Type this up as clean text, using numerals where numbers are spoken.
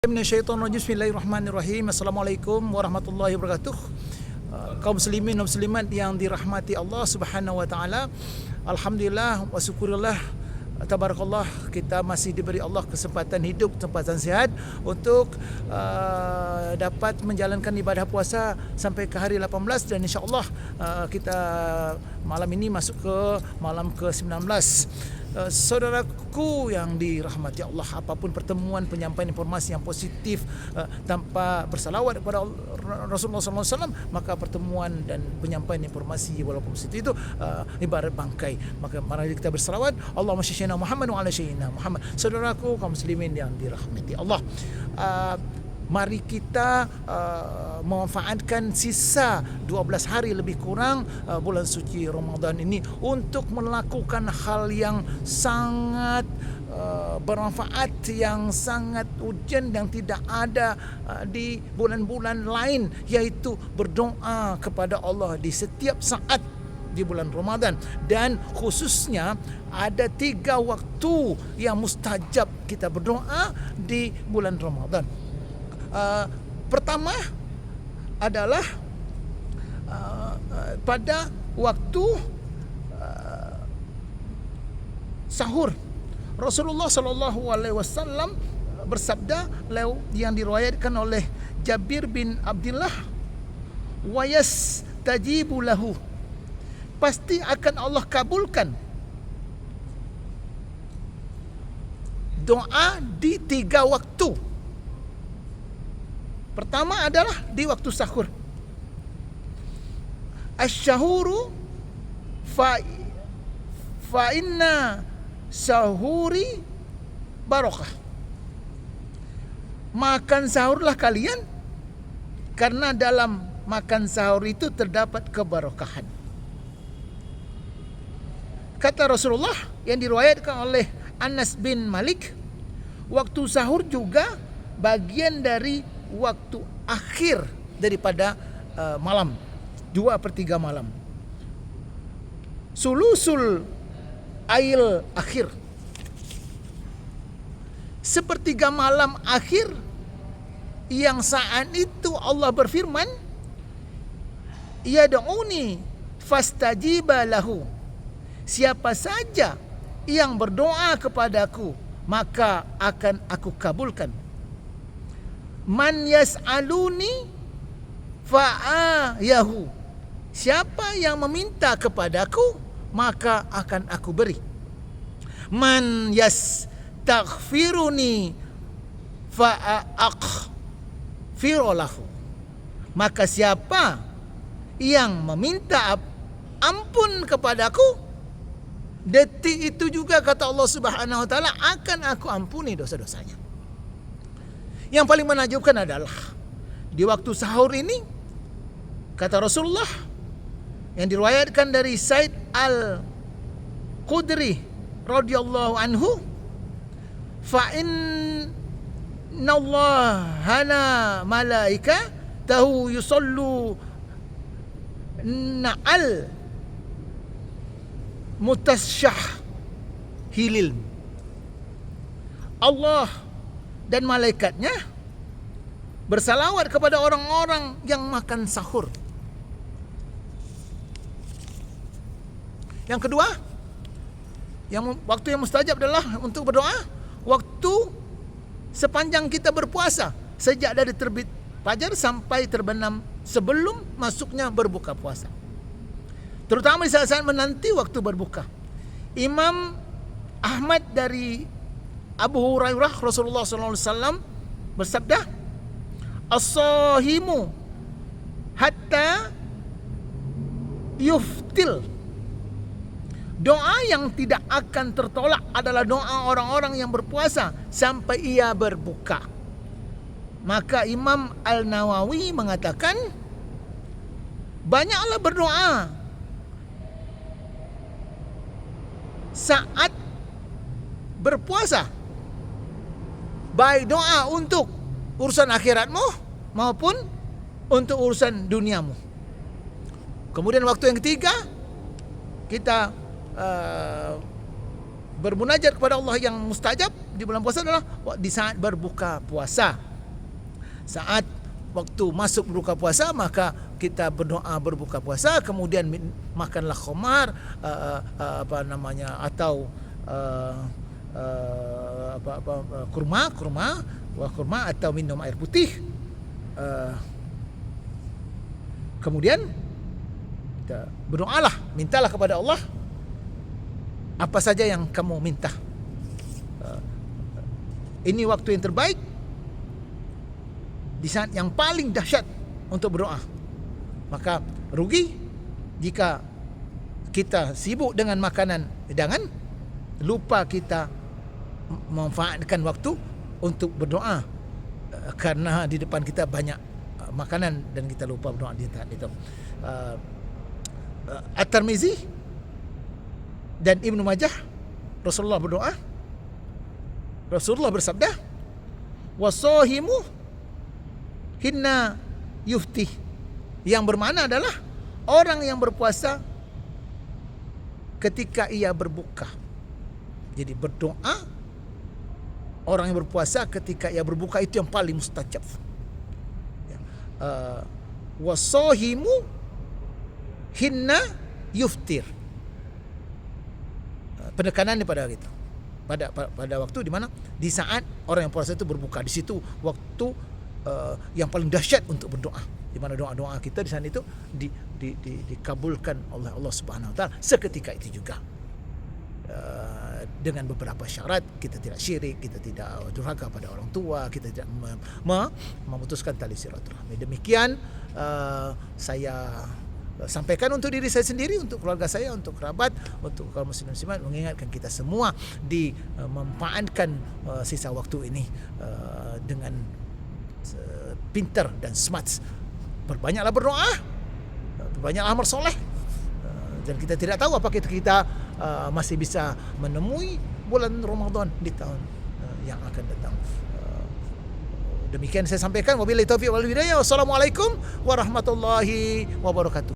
Minasyaitonirrajim. Bismillahirrahmanirrahim. Assalamualaikum warahmatullahi wabarakatuh. Kaum muslimin dan muslimat yang dirahmati Allah Subhanahu wa taala. Alhamdulillah wa syukurillah, tabarakallah, kita masih diberi Allah kesempatan hidup, kesempatan sehat untuk dapat menjalankan ibadah puasa sampai ke hari 18, dan insyaallah kita malam ini masuk ke malam ke-19. Saudaraku yang dirahmati Allah, apapun pertemuan penyampaian informasi yang positif tanpa bersalawat kepada Rasulullah SAW, maka pertemuan dan penyampaian informasi walaupun positif itu ibarat bangkai. Maka mari kita bersalawat, Allahumma shalli Muhammad wa ala sayyidina Muhammad. Saudaraku kaum muslimin yang dirahmati Allah, mari kita memanfaatkan sisa 12 hari lebih kurang bulan suci Ramadan ini untuk melakukan hal yang sangat bermanfaat, yang sangat urgent, yang tidak ada di bulan-bulan lain, yaitu berdoa kepada Allah di setiap saat di bulan Ramadan. Dan khususnya ada 3 waktu yang mustajab kita berdoa di bulan Ramadan. Pertama adalah pada waktu sahur. Rasulullah sallallahu alaihi wasallam bersabda yang diriwayatkan oleh Jabir bin Abdullah, wa yastajibu lahu, pasti akan Allah kabulkan doa di 3 waktu. Pertama adalah di waktu sahur. Asyahuru fa inna sahuri barakah. Makan sahurlah kalian, karena dalam makan sahur itu terdapat keberkahan. Kata Rasulullah yang diriwayatkan oleh Anas bin Malik, waktu sahur juga bagian dari waktu akhir daripada malam, 2/3 malam, sulusul ail akhir, sepertiga malam akhir, yang saat itu Allah berfirman, yad'uni fastajiba lahu, siapa saja yang berdoa kepadaku maka akan aku kabulkan. Man yas'aluni fa'ayahu, siapa yang meminta kepadaku maka akan aku beri. Man yastaghfiruni fa'aghfiru lahu, maka siapa yang meminta ampun kepadaku, detik itu juga kata Allah Subhanahu wa taala akan aku ampuni dosa-dosanya. Yang paling menakjubkan adalah di waktu sahur ini, kata Rasulullah yang diriwayatkan dari Said Al-Khudri radhiyallahu anhu, fa innallaha malaikatahu yusallu na'al mutasyahhilil, Allah dan malaikatnya bersalawat kepada orang-orang yang makan sahur. Yang kedua, waktu yang mustajab adalah untuk berdoa waktu sepanjang kita berpuasa, sejak dari terbit fajar sampai terbenam sebelum masuknya berbuka puasa, terutama di saat-saat menanti waktu berbuka. Imam Ahmad dari Abu Hurairah, Rasulullah SAW bersabda, as-sahimu hatta yuftil, doa yang tidak akan tertolak adalah doa orang-orang yang berpuasa sampai ia berbuka. Maka Imam Al-Nawawi mengatakan, banyaklah berdoa saat berpuasa, baik doa untuk urusan akhiratmu maupun untuk urusan duniamu. Kemudian waktu yang ketiga, kita bermunajat kepada Allah yang mustajab di bulan puasa adalah di saat berbuka puasa. Saat waktu masuk berbuka puasa, maka kita berdoa berbuka puasa, kemudian makanlah khamar, atau kurma atau minum air putih. Kemudian kita berdoalah, mintalah kepada Allah apa saja yang kamu minta. Ini waktu yang terbaik, di saat yang paling dahsyat untuk berdoa. Maka rugi jika kita sibuk dengan makanan hidangan, lupa kita memanfaatkan waktu untuk berdoa, karena di depan kita banyak makanan dan kita lupa berdoa di saat itu. At-Tirmizi dan Ibnu Majah, Rasulullah berdoa. Rasulullah bersabda, wasahimu hinna yufti, yang bermakna adalah orang yang berpuasa ketika ia berbuka. Jadi berdoa orang yang berpuasa ketika ia berbuka itu yang paling mustajab. Wasahimu hinna yuftir. Penekanannya pada itu, pada waktu di mana di saat orang yang puasa itu berbuka, di situ waktu yang paling dahsyat untuk berdoa, di mana doa-doa kita di sana itu dikabulkan oleh Allah Subhanahu Wa Taala seketika itu juga, dengan beberapa syarat. Kita tidak syirik, kita tidak durhaka pada orang tua, kita tidak memutuskan tali silaturahmi. Demikian saya sampaikan untuk diri saya sendiri, untuk keluarga saya, untuk kerabat, untuk kaum muslimin muslimat, mengingatkan kita semua memanfaatkan sisa waktu ini dengan pintar dan smart. Perbanyaklah berdoa, perbanyaklah amal soleh, dan kita tidak tahu apakah kita masih bisa menemui bulan Ramadan di tahun yang akan datang. Demikian saya sampaikan. Wabillahi taufiq wal hidayah. Wassalamualaikum warahmatullahi wabarakatuh.